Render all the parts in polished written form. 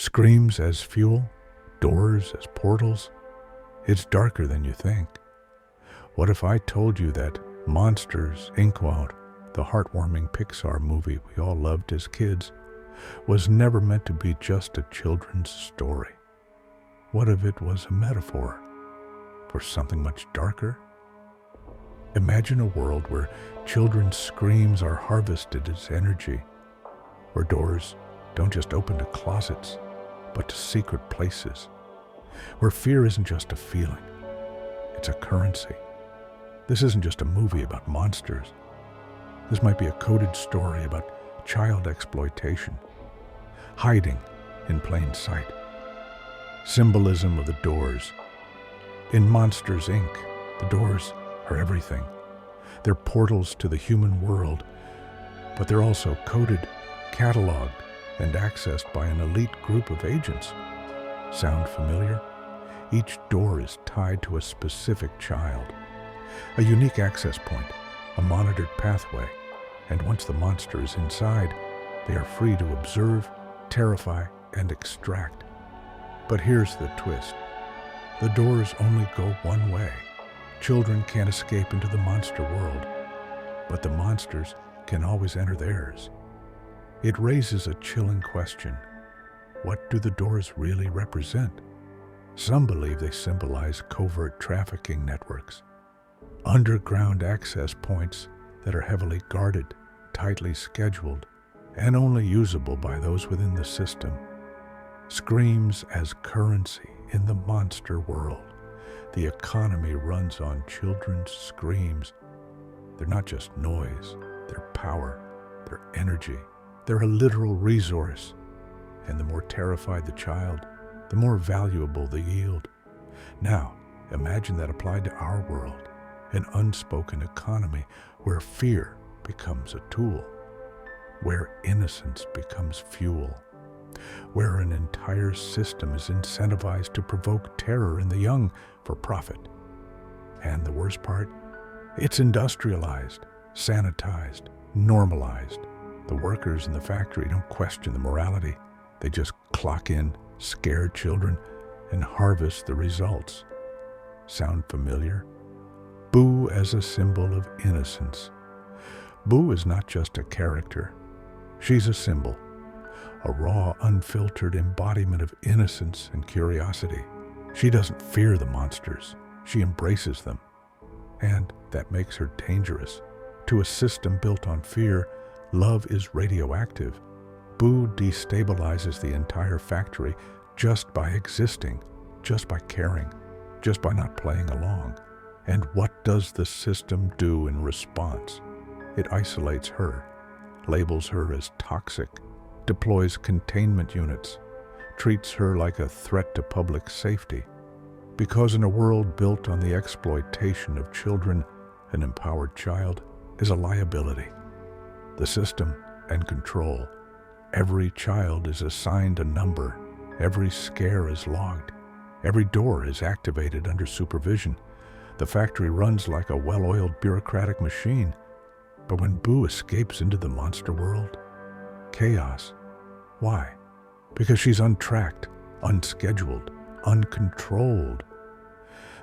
Screams as fuel, doors as portals. It's darker than you think. What if I told you that Monsters, Inc., the heartwarming Pixar movie we all loved as kids, was never meant to be just a children's story? What if it was a metaphor for something much darker? Imagine a world where children's screams are harvested as energy, where doors don't just open to closets, but to secret places, where fear isn't just a feeling, it's a currency. This isn't just a movie about monsters. This might be a coded story about child exploitation, hiding in plain sight. Symbolism of the doors. In Monsters, Inc., the doors are everything. They're portals to the human world, but they're also coded, cataloged, and accessed by an elite group of agents. Sound familiar? Each door is tied to a specific child, a unique access point, a monitored pathway, and once the monster is inside, they are free to observe, terrify, and extract. But here's the twist. The doors only go one way. Children can't escape into the monster world, but the monsters can always enter theirs. It raises a chilling question. What do the doors really represent? Some believe they symbolize covert trafficking networks, underground access points that are heavily guarded, tightly scheduled, and only usable by those within the system. Screams as currency in the monster world. The economy runs on children's screams. They're not just noise, they're power, they're energy. They're a literal resource. And the more terrified the child, the more valuable they yield. Now, imagine that applied to our world, an unspoken economy where fear becomes a tool, where innocence becomes fuel, where an entire system is incentivized to provoke terror in the young for profit. And the worst part? It's industrialized, sanitized, normalized. The workers in the factory don't question the morality. They just clock in, scare children, and harvest the results. Sound familiar? Boo as a symbol of innocence. Boo is not just a character. She's a symbol, a raw, unfiltered embodiment of innocence and curiosity. She doesn't fear the monsters. She embraces them. And that makes her dangerous. To a system built on fear, love is radioactive. Boo destabilizes the entire factory just by existing, just by caring, just by not playing along. And what does the system do in response? It isolates her, labels her as toxic, deploys containment units, treats her like a threat to public safety. Because in a world built on the exploitation of children, an empowered child is a liability. The system and control. Every child is assigned a number. Every scare is logged. Every door is activated under supervision. The factory runs like a well-oiled bureaucratic machine. But when Boo escapes into the monster world, chaos. Why? Because she's untracked, unscheduled, uncontrolled.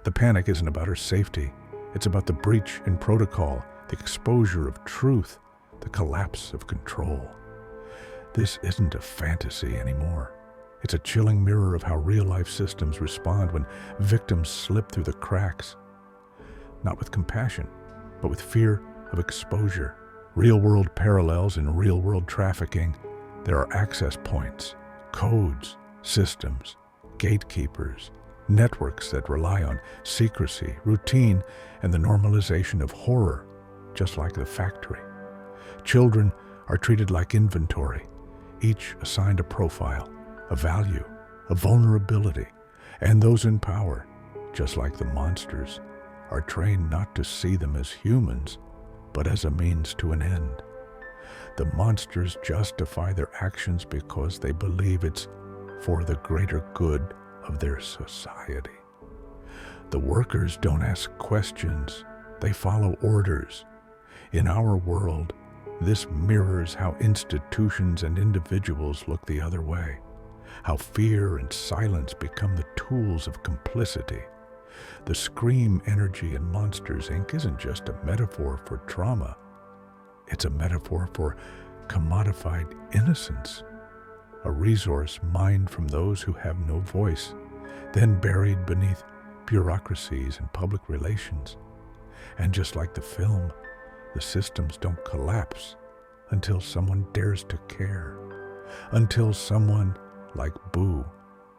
The panic isn't about her safety. It's about the breach in protocol, the exposure of truth, the collapse of control. This isn't a fantasy anymore. It's a chilling mirror of how real-life systems respond when victims slip through the cracks. Not with compassion, but with fear of exposure. Real-world parallels in real-world trafficking. There are access points, codes, systems, gatekeepers, networks that rely on secrecy, routine, and the normalization of horror, just like the factory. Children are treated like inventory, each assigned a profile, a value, a vulnerability, and those in power, just like the monsters, are trained not to see them as humans, but as a means to an end. The monsters justify their actions because they believe it's for the greater good of their society. The workers don't ask questions, they follow orders. In our world, this mirrors how institutions and individuals look the other way. how fear and silence become the tools of complicity. The scream energy in Monsters, Inc. isn't just a metaphor for trauma. It's a metaphor for commodified innocence, a resource mined from those who have no voice, then buried beneath bureaucracies and public relations. And just like the film, the systems don't collapse until someone dares to care, until someone like Boo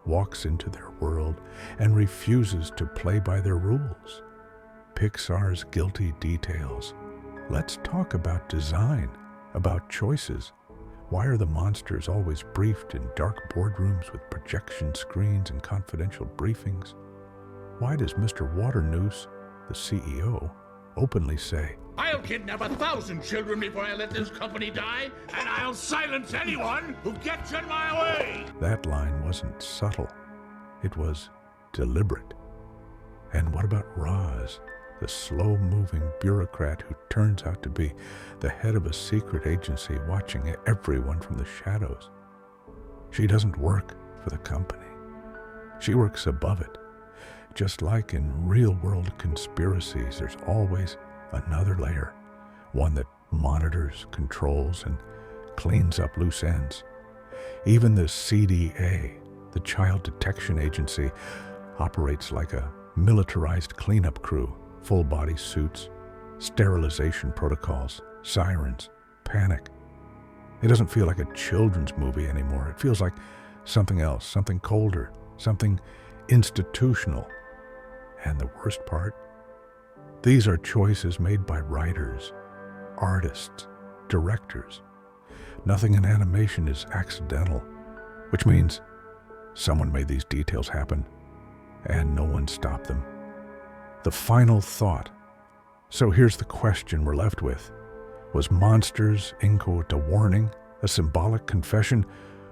walks into their world and refuses to play by their rules. Pixar's guilty details. Let's talk about design, about choices. Why are the monsters always briefed in dark boardrooms with projection screens and confidential briefings? Why does Mr. Waternoose, the CEO, openly say, "I'll kidnap 1,000 children before I let this company die, and I'll silence anyone who gets in my way"? That line wasn't subtle. It was deliberate. And what about Roz, the slow-moving bureaucrat who turns out to be the head of a secret agency watching everyone from the shadows? She doesn't work for the company. She works above it. Just like in real-world conspiracies, there's always another layer, one that monitors, controls, and cleans up loose ends. Even the CDA, the Child Detection Agency, operates like a militarized cleanup crew, full-body suits, sterilization protocols, sirens, panic. It doesn't feel like a children's movie anymore. It feels like something else, something colder, something institutional. And the worst part? These are choices made by writers, artists, directors. Nothing in animation is accidental, which means someone made these details happen, and no one stopped them. The final thought. So here's the question we're left with. Was Monsters, Inc. a warning, a symbolic confession,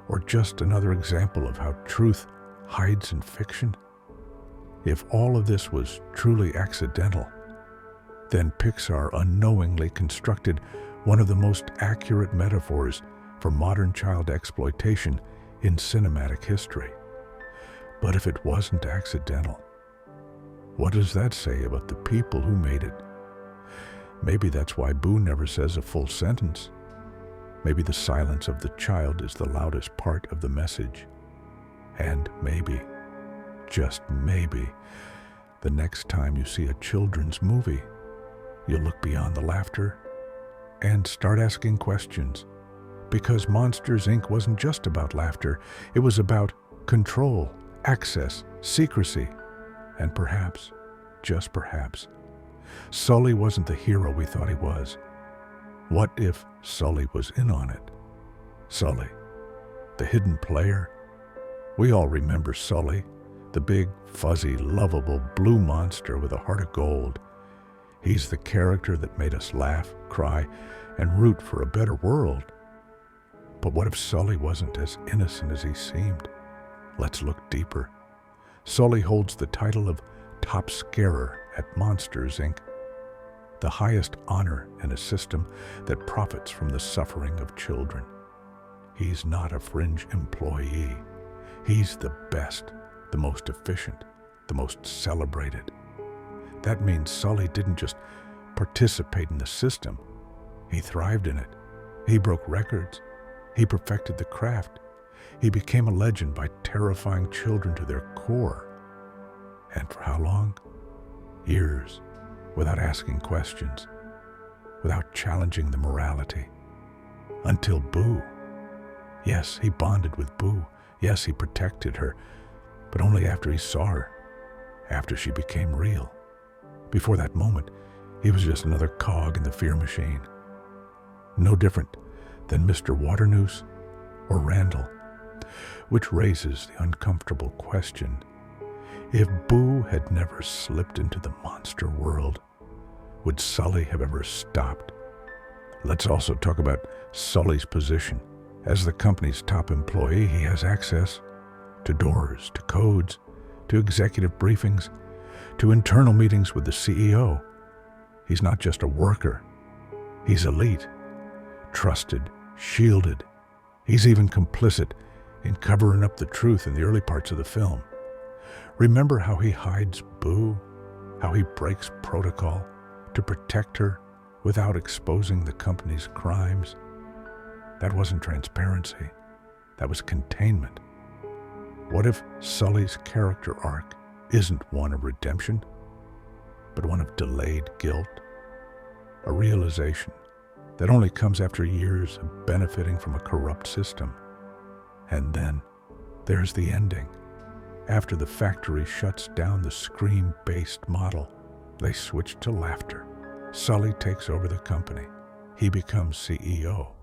or just another example of how truth hides in fiction? If all of this was truly accidental, then Pixar unknowingly constructed one of the most accurate metaphors for modern child exploitation in cinematic history. But if it wasn't accidental, what does that say about the people who made it? Maybe that's why Boo never says a full sentence. Maybe the silence of the child is the loudest part of the message. And maybe, just maybe, the next time you see a children's movie, you'll look beyond the laughter and start asking questions. Because Monsters, Inc. wasn't just about laughter. It was about control, access, secrecy, and perhaps, just perhaps, Sulley wasn't the hero we thought he was. What if Sulley was in on it? Sulley, the hidden player? We all remember Sulley, the big, fuzzy, lovable blue monster with a heart of gold. He's the character that made us laugh, cry, and root for a better world. But what if Sulley wasn't as innocent as he seemed? Let's look deeper. Sulley holds the title of Top Scarer at Monsters, Inc., the highest honor in a system that profits from the suffering of children. He's not a fringe employee. He's the best, the most efficient, the most celebrated. That means Sulley didn't just participate in the system. He thrived in it. He broke records. He perfected the craft. He became a legend by terrifying children to their core. And for how long? Years, without asking questions, without challenging the morality. Until Boo. Yes, he bonded with Boo. Yes, he protected her, but only after he saw her, after she became real. Before that moment, he was just another cog in the fear machine. No different than Mr. Waternoose or Randall, which raises the uncomfortable question. If Boo had never slipped into the monster world, would Sulley have ever stopped? Let's also talk about Sulley's position. As the company's top employee, he has access to doors, to codes, to executive briefings, to internal meetings with the CEO. He's not just a worker. He's elite, trusted, shielded. He's even complicit in covering up the truth in the early parts of the film. Remember how he hides Boo, how he breaks protocol to protect her without exposing the company's crimes? That wasn't transparency. That was containment. What if Sulley's character arc isn't one of redemption, but one of delayed guilt? A realization that only comes after years of benefiting from a corrupt system. And then there's the ending. After the factory shuts down the scream-based model, they switch to laughter. Sulley takes over the company. He becomes CEO.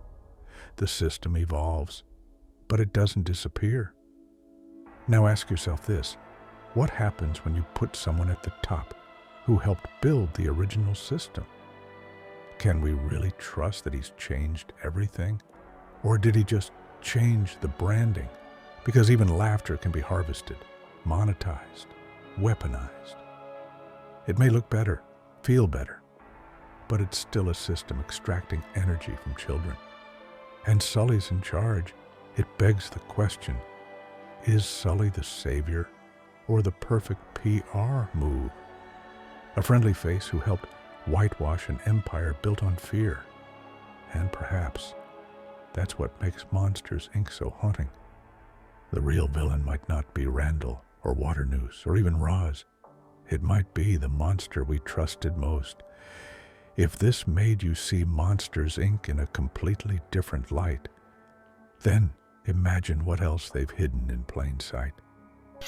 The system evolves, but it doesn't disappear. Now ask yourself this: what happens when you put someone at the top who helped build the original system? Can we really trust that he's changed everything? Or did he just change the branding? Because even laughter can be harvested, monetized, weaponized. It may look better, feel better, but it's still a system extracting energy from children. And Sulley's in charge. It begs the question, is Sulley the savior or the perfect PR move? A friendly face who helped whitewash an empire built on fear. And perhaps that's what makes Monsters, Inc. so haunting. The real villain might not be Randall or Waternoose or even Roz. It might be the monster we trusted most. If this made you see Monsters, Inc. in a completely different light, then imagine what else they've hidden in plain sight.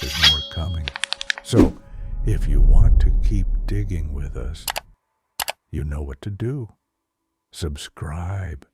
There's more coming. So, if you want to keep digging with us, you know what to do. Subscribe.